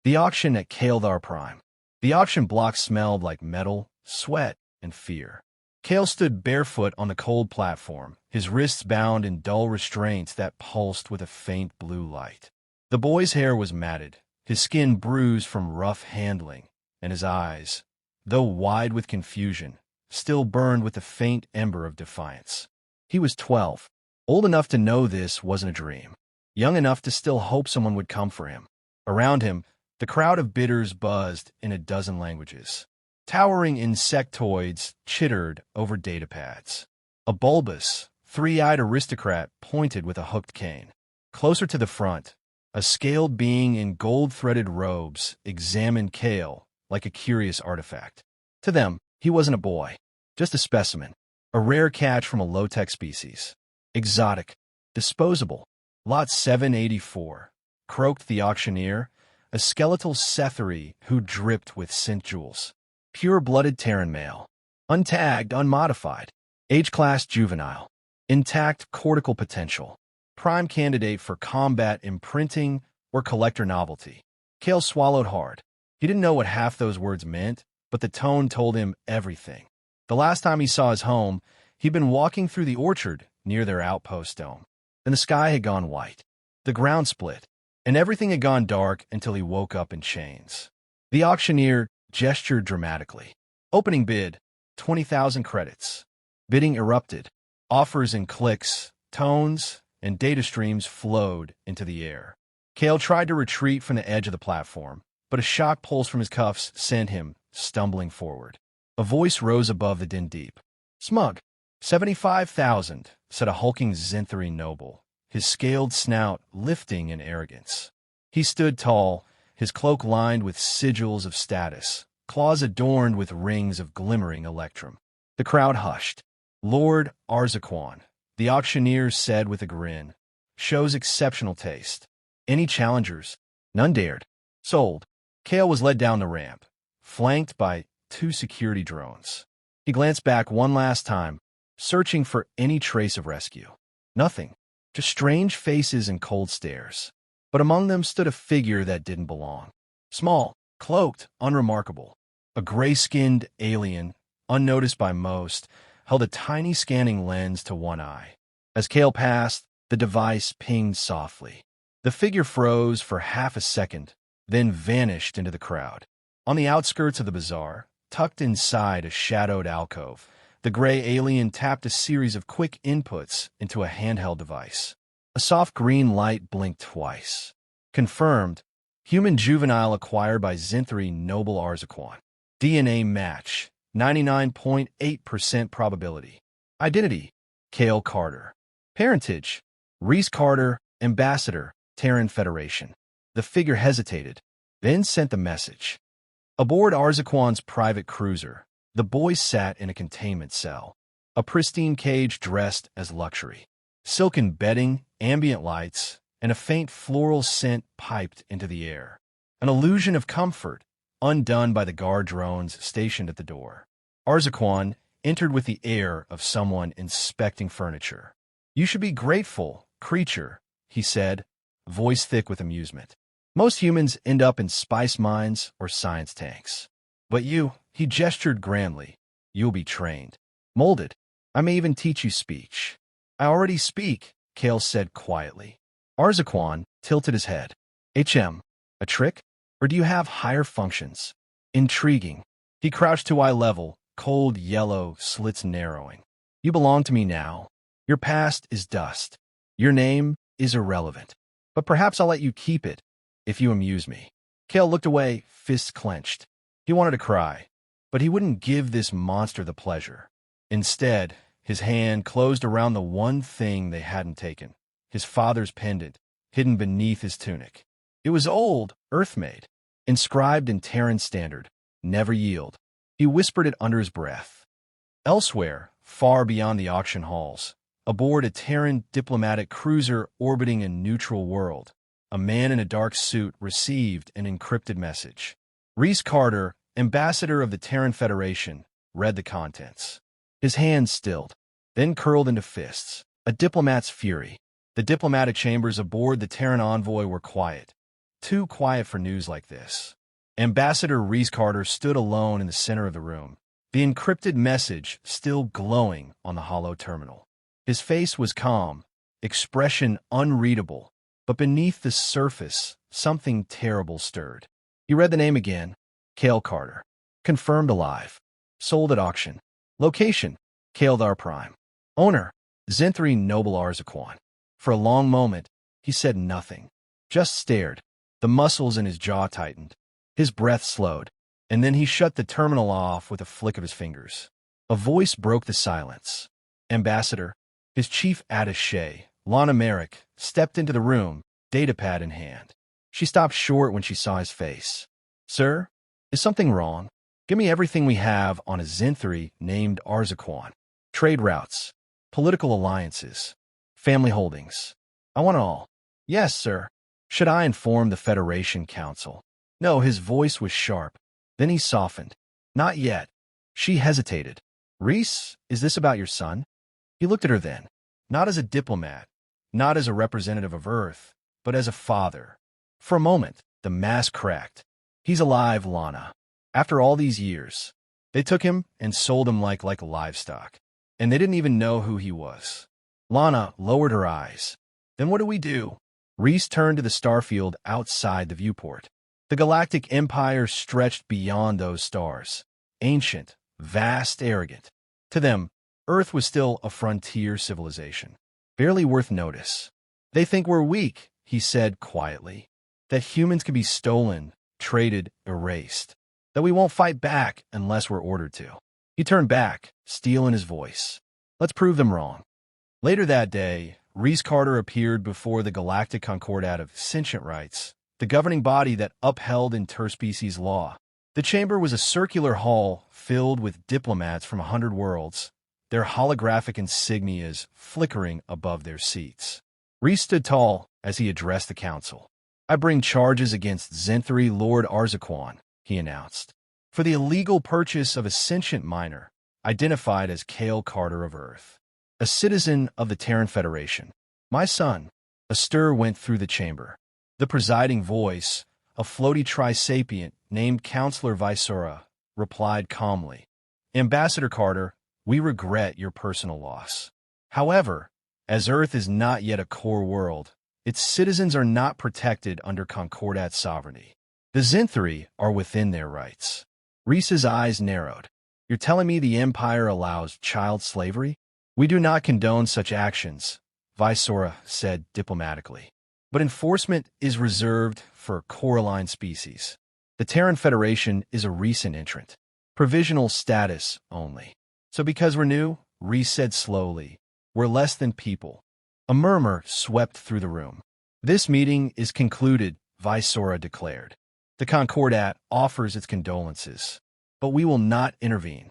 The auction at Kaeldar Prime. The auction block smelled like metal, sweat, and fear. Kale stood barefoot on the cold platform, his wrists bound in dull restraints that pulsed with a faint blue light. The boy's hair was matted, his skin bruised from rough handling, and his eyes, though wide with confusion, still burned with a faint ember of defiance. He was 12, old enough to know this wasn't a dream, young enough to still hope someone would come for him. Around him, the crowd of bidders buzzed in a dozen languages. Towering insectoids chittered over datapads. A bulbous, three-eyed aristocrat pointed with a hooked cane. Closer to the front, a scaled being in gold-threaded robes examined Kale like a curious artifact. To them, he wasn't a boy, just a specimen, a rare catch from a low-tech species. Exotic, disposable. Lot 784, croaked the auctioneer, a skeletal Setheri who dripped with scent jewels. Pure-blooded Terran male. Untagged, unmodified. Age-class juvenile. Intact cortical potential. Prime candidate for combat imprinting or collector novelty. Kale swallowed hard. He didn't know what half those words meant, but the tone told him everything. The last time he saw his home, he'd been walking through the orchard near their outpost dome. And the sky had gone white. The ground split, and everything had gone dark until he woke up in chains. The auctioneer gestured dramatically. Opening bid, 20,000 credits. Bidding erupted. Offers in clicks, tones, and data streams flowed into the air. Kale tried to retreat from the edge of the platform, but a shock pulse from his cuffs sent him stumbling forward. A voice rose above the din deep. Smug. 75,000, said a hulking Zinthari noble, his scaled snout lifting in arrogance. He stood tall, his cloak lined with sigils of status, claws adorned with rings of glimmering electrum. The crowd hushed. Lord Arzaquan, the auctioneer said with a grin, shows exceptional taste. Any challengers? None dared. Sold. Kale was led down the ramp, flanked by 2 security drones. He glanced back one last time, searching for any trace of rescue. Nothing. Just strange faces and cold stares. But among them stood a figure that didn't belong. Small, cloaked, unremarkable. A gray-skinned alien, unnoticed by most, held a tiny scanning lens to one eye. As Kale passed, the device pinged softly. The figure froze for half a second, then vanished into the crowd. On the outskirts of the bazaar, tucked inside a shadowed alcove, the gray alien tapped a series of quick inputs into a handheld device. A soft green light blinked twice. Confirmed, human juvenile acquired by Zinthari noble Arzaquan. DNA match, 99.8% probability. Identity, Kale Carter. Parentage, Rhys Carter, Ambassador, Terran Federation. The figure hesitated, then sent the message. Aboard Arzaquan's private cruiser, the boy sat in a containment cell, a pristine cage dressed as luxury. Silken bedding, ambient lights, and a faint floral scent piped into the air. An illusion of comfort, undone by the guard drones stationed at the door. Arzaquan entered with the air of someone inspecting furniture. You should be grateful, creature, he said, voice thick with amusement. Most humans end up in spice mines or science tanks. But you, he gestured grandly, you'll be trained. Molded. I may even teach you speech. I already speak, Kale said quietly. Arzaquan tilted his head. HM, a trick? Or do you have higher functions? Intriguing. He crouched to eye level, cold yellow slits narrowing. You belong to me now. Your past is dust. Your name is irrelevant. But perhaps I'll let you keep it, if you amuse me. Kale looked away, fists clenched. He wanted to cry, but he wouldn't give this monster the pleasure. Instead, his hand closed around the one thing they hadn't taken, his father's pendant, hidden beneath his tunic. It was old, earth-made, inscribed in Terran standard, never yield. He whispered it under his breath. Elsewhere, far beyond the auction halls, aboard a Terran diplomatic cruiser orbiting a neutral world, a man in a dark suit received an encrypted message. Rhys Carter, ambassador of the Terran Federation, read the contents. His hands stilled, then curled into fists. A diplomat's fury. The diplomatic chambers aboard the Terran envoy were quiet. too quiet for news like this. Ambassador Rhys Carter stood alone in the center of the room, the encrypted message still glowing on the hollow terminal. His face was calm, expression unreadable, but beneath the surface, something terrible stirred. He read the name again, Cale Carter. Confirmed alive. Sold at auction. Location, Kaldar Prime. Owner, Zinthri Noble Arzaquan. For a long moment, he said nothing, just stared. The muscles in his jaw tightened. His breath slowed, and then he shut the terminal off with a flick of his fingers. A voice broke the silence. Ambassador, his chief attaché, Lana Merrick, stepped into the room, datapad in hand. She stopped short when she saw his face. Sir, is something wrong? Give me everything we have on a Zinthri named Arzaquan. Trade routes, political alliances, family holdings. I want it all. Yes, sir. Should I inform the Federation Council? No, his voice was sharp. Then he softened. Not yet. She hesitated. Rhys, is this about your son? He looked at her then, not as a diplomat, not as a representative of Earth, but as a father. For a moment, the mask cracked. He's alive, Lana. After all these years, they took him and sold him like livestock, and they didn't even know who he was. Lana lowered her eyes. Then what do we do? Rhys turned to the starfield outside the viewport. The Galactic Empire stretched beyond those stars, ancient, vast, arrogant. To them, Earth was still a frontier civilization, barely worth notice. They think we're weak, he said quietly, that humans can be stolen, traded, erased, that we won't fight back unless we're ordered to. He turned back, steel in his voice. Let's prove them wrong. Later that day, Rhys Carter appeared before the Galactic Concordat of Sentient Rights, the governing body that upheld interspecies law. The chamber was a circular hall filled with diplomats from 100 worlds, their holographic insignias flickering above their seats. Rhys stood tall as he addressed the council. I bring charges against Zinthri Lord Arzaquan, he announced, for the illegal purchase of a sentient minor identified as Cale Carter of Earth, a citizen of the Terran Federation. My son. A stir went through the chamber. The presiding voice, a floaty trisapient named Counselor Visora, replied calmly, Ambassador Carter, we regret your personal loss. However, as Earth is not yet a core world, its citizens are not protected under Concordat sovereignty. The Zinthri are within their rights. Rhys's eyes narrowed. You're telling me the Empire allows child slavery? We do not condone such actions, Visora said diplomatically. But enforcement is reserved for coralline species. The Terran Federation is a recent entrant. Provisional status only. So because we're new, Rhys said slowly, we're less than people. A murmur swept through the room. This meeting is concluded, Visora declared. The Concordat offers its condolences, but we will not intervene.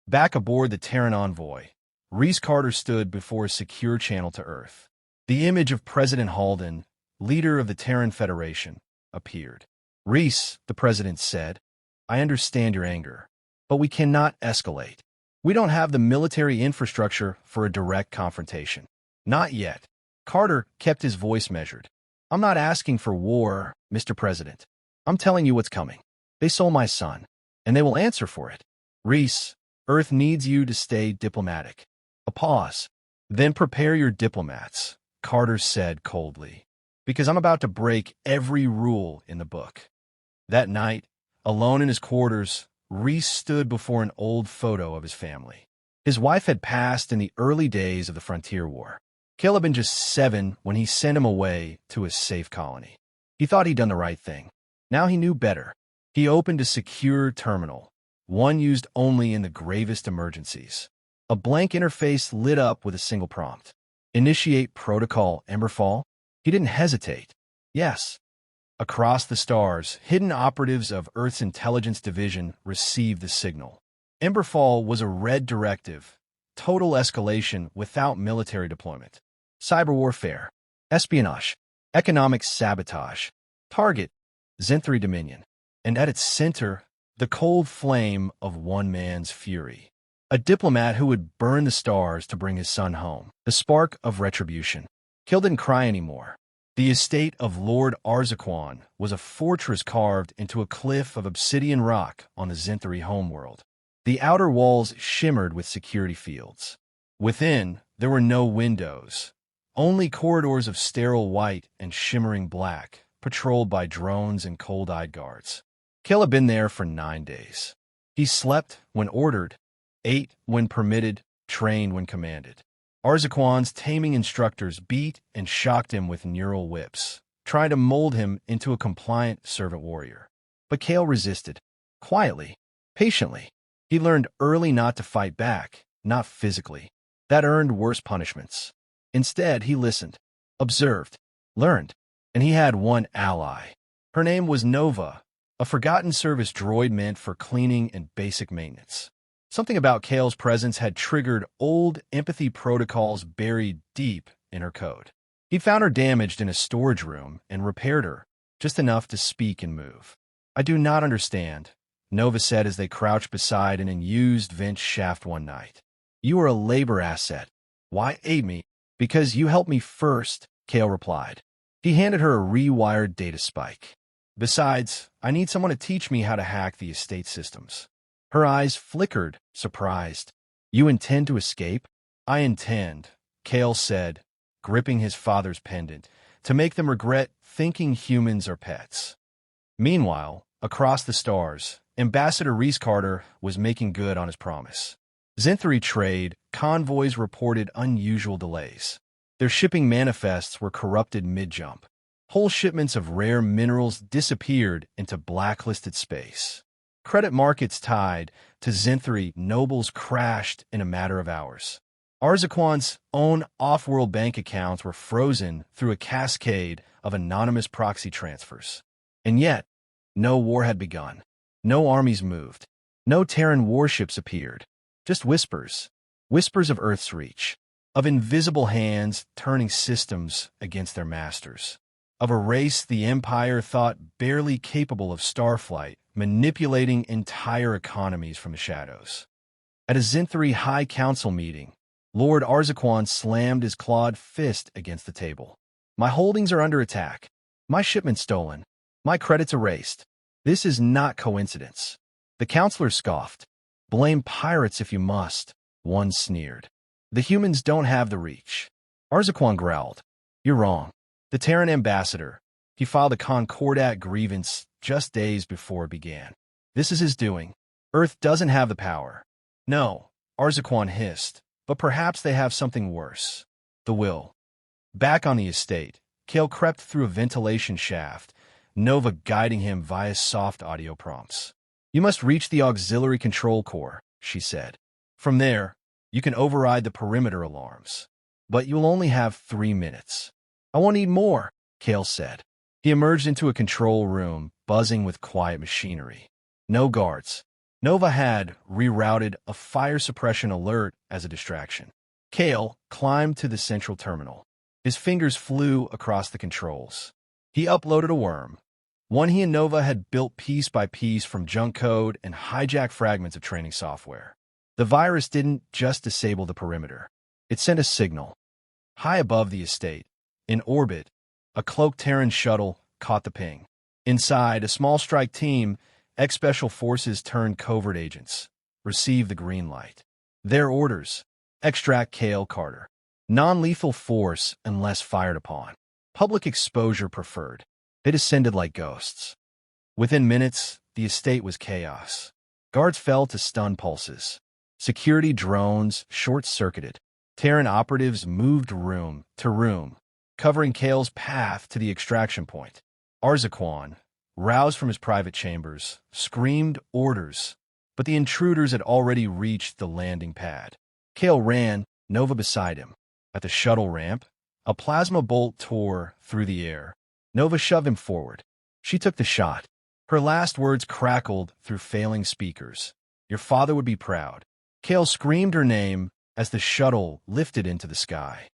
Back aboard the Terran envoy, Rhys Carter stood before a secure channel to Earth. The image of President Halden, leader of the Terran Federation, appeared. Rhys, the president said, I understand your anger, but we cannot escalate. We don't have the military infrastructure for a direct confrontation. Not yet. Carter kept his voice measured. I'm not asking for war, Mr. President. I'm telling you what's coming. They sold my son, and they will answer for it. Rhys, Earth needs you to stay diplomatic. A pause. Then prepare your diplomats, Carter said coldly, because I'm about to break every rule in the book. That night, alone in his quarters, Rhys stood before an old photo of his family. His wife had passed in the early days of the Frontier War. Cale had been just 7 when he sent him away to a safe colony. He thought he'd done the right thing. Now he knew better. He opened a secure terminal, one used only in the gravest emergencies. A blank interface lit up with a single prompt. Initiate protocol Emberfall? He didn't hesitate. Yes. Across the stars, hidden operatives of Earth's intelligence division received the signal. Emberfall was a red directive, total escalation without military deployment. Cyber warfare, espionage, economic sabotage. Target, Zinthri Dominion. And at its center, the cold flame of one man's fury. A diplomat who would burn the stars to bring his son home. The spark of retribution. Cale didn't cry anymore. The estate of Lord Arzaquan was a fortress carved into a cliff of obsidian rock on the Zinthari homeworld. The outer walls shimmered with security fields. Within, there were no windows, only corridors of sterile white and shimmering black, patrolled by drones and cold-eyed guards. Cale had been there for 9 days. He slept when ordered, ate when permitted, trained when commanded. Arzaquan's taming instructors beat and shocked him with neural whips, trying to mold him into a compliant servant warrior. But Cale resisted, quietly, patiently. He learned early not to fight back, not physically. That earned worse punishments. Instead, he listened, observed, learned, and he had one ally. Her name was Nova, a forgotten service droid meant for cleaning and basic maintenance. Something about Cale's presence had triggered old empathy protocols buried deep in her code. He found her damaged in a storage room and repaired her, just enough to speak and move. "I do not understand," Nova said as they crouched beside an unused vent shaft one night. "You are a labor asset. Why aid me?" "Because you helped me first," Cale replied. He handed her a rewired data spike. "Besides, I need someone to teach me how to hack the estate systems." Her eyes flickered, surprised. "You intend to escape?" "I intend," Cale said, gripping his father's pendant, "to make them regret thinking humans are pets." Meanwhile, across the stars, Ambassador Rhys Carter was making good on his promise. Zinthari trade convoys reported unusual delays. Their shipping manifests were corrupted mid-jump. Whole shipments of rare minerals disappeared into blacklisted space. Credit markets tied to Zinthari nobles crashed in a matter of hours. Arzaquan's own off-world bank accounts were frozen through a cascade of anonymous proxy transfers. And yet, no war had begun. No armies moved. No Terran warships appeared. Just whispers. Whispers of Earth's reach. Of invisible hands turning systems against their masters. Of a race the Empire thought barely capable of starflight, manipulating entire economies from the shadows. At a Zinthari High Council meeting, Lord Arzaquan slammed his clawed fist against the table. "My holdings are under attack. My shipment stolen. My credits erased. This is not coincidence." The counselors scoffed. "Blame pirates if you must," one sneered. "The humans don't have the reach." Arzaquan growled. "You're wrong." The Terran ambassador, he filed a Concordat grievance just days before it began. "This is his doing. Earth doesn't have the power." "No," Arzaquan hissed, "but perhaps they have something worse. The will." Back on the estate, Cale crept through a ventilation shaft, Nova guiding him via soft audio prompts. "You must reach the auxiliary control core," she said. "From there, you can override the perimeter alarms. But you'll only have 3 minutes." "I won't need more," Cale said. He emerged into a control room, buzzing with quiet machinery. No guards. Nova had rerouted a fire suppression alert as a distraction. Cale climbed to the central terminal. His fingers flew across the controls. He uploaded a worm, one he and Nova had built piece by piece from junk code and hijacked fragments of training software. The virus didn't just disable the perimeter. It sent a signal. High above the estate, in orbit, a cloaked Terran shuttle caught the ping. Inside, a small strike team, ex-special forces turned covert agents, received the green light. Their orders: extract Cale Carter. Non-lethal force unless fired upon. Public exposure preferred. They descended like ghosts. Within minutes, the estate was chaos. Guards fell to stun pulses. Security drones short-circuited. Terran operatives moved room to room, covering Cale's path to the extraction point. Arzaquan, roused from his private chambers, screamed orders, but the intruders had already reached the landing pad. Cale ran, Nova beside him. At the shuttle ramp, a plasma bolt tore through the air. Nova shoved him forward. She took the shot. Her last words crackled through failing speakers. "Your father would be proud." Cale screamed her name as the shuttle lifted into the sky.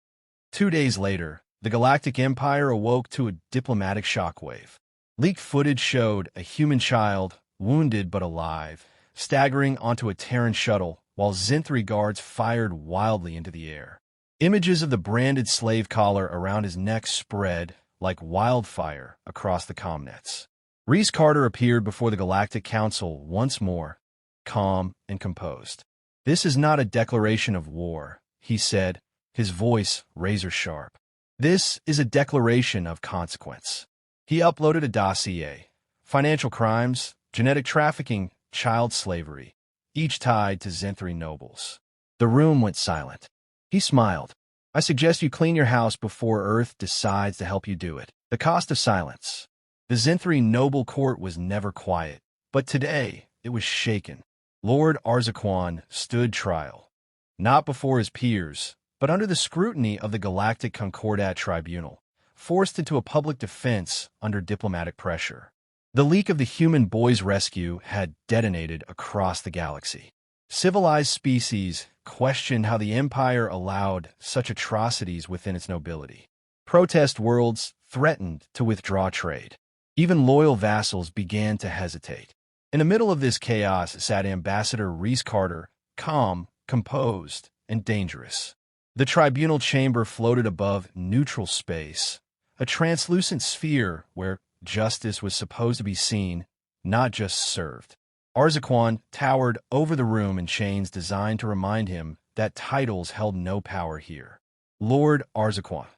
2 days later, the Galactic Empire awoke to a diplomatic shockwave. Leaked footage showed a human child, wounded but alive, staggering onto a Terran shuttle while Zinthari guards fired wildly into the air. Images of the branded slave collar around his neck spread, like wildfire across the commnets. Rhys Carter appeared before the Galactic Council once more, calm and composed. "This is not a declaration of war," he said, his voice razor-sharp. "This is a declaration of consequence." He uploaded a dossier: financial crimes, genetic trafficking, child slavery, each tied to Zenthri nobles. The room went silent. He smiled. "I suggest you clean your house before Earth decides to help you do it." The cost of silence. The Zenthri noble court was never quiet, but today it was shaken. Lord Arzaquan stood trial, not before his peers, but under the scrutiny of the Galactic Concordat Tribunal, forced into a public defense under diplomatic pressure. The leak of the human boy's rescue had detonated across the galaxy. Civilized species questioned how the Empire allowed such atrocities within its nobility. Protest worlds threatened to withdraw trade. Even loyal vassals began to hesitate. In the middle of this chaos sat Ambassador Rhys Carter, calm, composed, and dangerous. The tribunal chamber floated above neutral space, a translucent sphere where justice was supposed to be seen, not just served. Arzaquan towered over the room in chains designed to remind him that titles held no power here. "Lord Arzaquan,"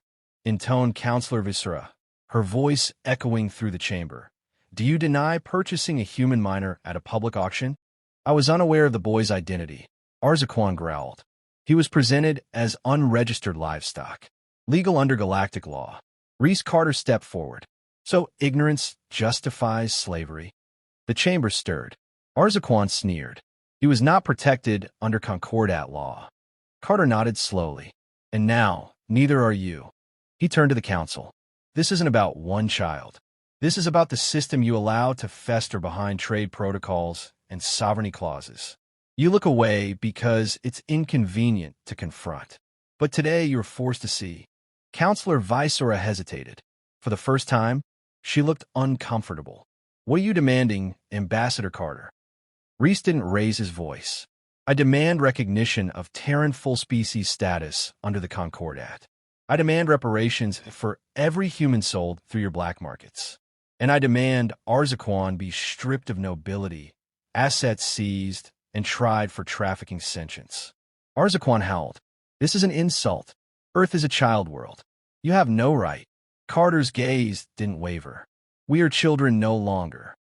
intoned Counselor Viscera, her voice echoing through the chamber, "do you deny purchasing a human minor at a public auction?" "I was unaware of the boy's identity," Arzaquan growled. "He was presented as unregistered livestock, legal under galactic law." Rhys Carter stepped forward. "So ignorance justifies slavery?" The chamber stirred. Arzaquan sneered. "He was not protected under Concordat law." Carter nodded slowly. "And now, neither are you." He turned to the council. "This isn't about one child. This is about the system you allow to fester behind trade protocols and sovereignty clauses. You look away because it's inconvenient to confront. But today you're forced to see." Counselor Viscera hesitated. For the first time, she looked uncomfortable. "What are you demanding, Ambassador Carter?" Rhys didn't raise his voice. "I demand recognition of Terran full-species status under the Concordat. I demand reparations for every human sold through your black markets. And I demand Arzaquan be stripped of nobility, assets seized, and tried for trafficking sentience." Arzaquan howled. "This is an insult. Earth is a child world. You have no right." Carter's gaze didn't waver. "We are children no longer."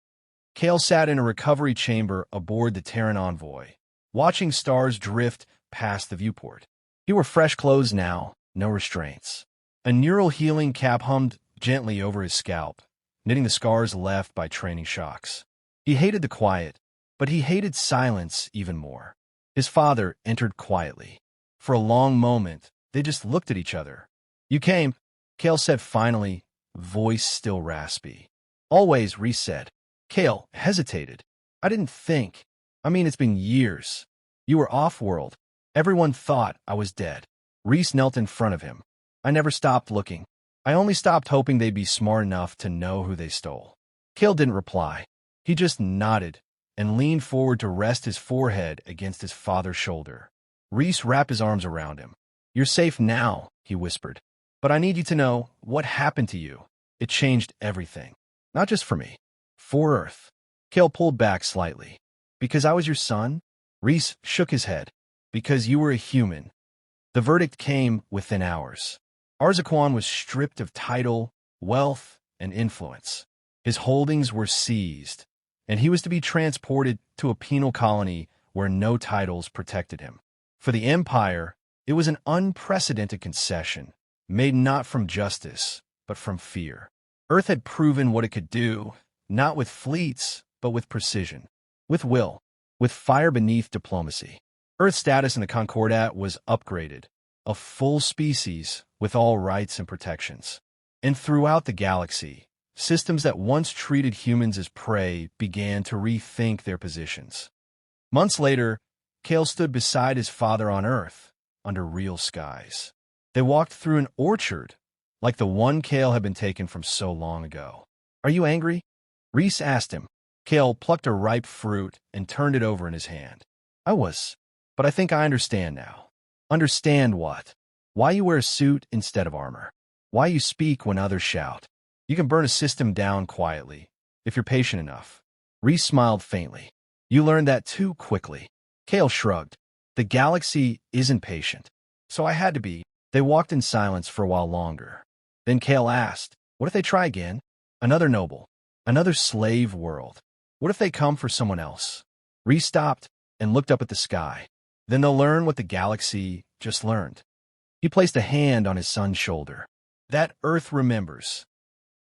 Kale sat in a recovery chamber aboard the Terran Envoy, watching stars drift past the viewport. He wore fresh clothes now, no restraints. A neural healing cap hummed gently over his scalp, knitting the scars left by training shocks. He hated the quiet, but he hated silence even more. His father entered quietly. For a long moment, they just looked at each other. "You came," Kale said finally, voice still raspy. "Always," Rhys said. Kale hesitated. "I didn't think. I mean, it's been years. You were off-world. Everyone thought I was dead." Rhys knelt in front of him. "I never stopped looking. I only stopped hoping they'd be smart enough to know who they stole." Kale didn't reply. He just nodded and leaned forward to rest his forehead against his father's shoulder. Rhys wrapped his arms around him. "You're safe now," he whispered. "But I need you to know what happened to you. It changed everything. Not just for me. For Earth." Kale pulled back slightly. "Because I was your son?" Rhys shook his head. "Because you were a human." The verdict came within hours. Arzaquan was stripped of title, wealth, and influence. His holdings were seized, and he was to be transported to a penal colony where no titles protected him. For the Empire, it was an unprecedented concession, made not from justice, but from fear. Earth had proven what it could do, not with fleets, but with precision, with will, with fire beneath diplomacy. Earth's status in the Concordat was upgraded, a full species with all rights and protections. And throughout the galaxy, systems that once treated humans as prey began to rethink their positions. Months later, Kale stood beside his father on Earth, under real skies. They walked through an orchard, like the one Kale had been taken from so long ago. "Are you angry?" Rhys asked him. Kale plucked a ripe fruit and turned it over in his hand. "I was, but I think I understand now." "Understand what?" "Why you wear a suit instead of armor. Why you speak when others shout. You can burn a system down quietly, if you're patient enough. Rhys smiled faintly. You learned that too quickly. Kale shrugged. The galaxy isn't patient. So I had to be. They walked in silence for a while longer. Then Kale asked, what if they try again? Another noble. Another slave world. What if they come for someone else? Rhys stopped and looked up at the sky. Then they'll learn what the galaxy just learned. He placed a hand on his son's shoulder. That Earth remembers.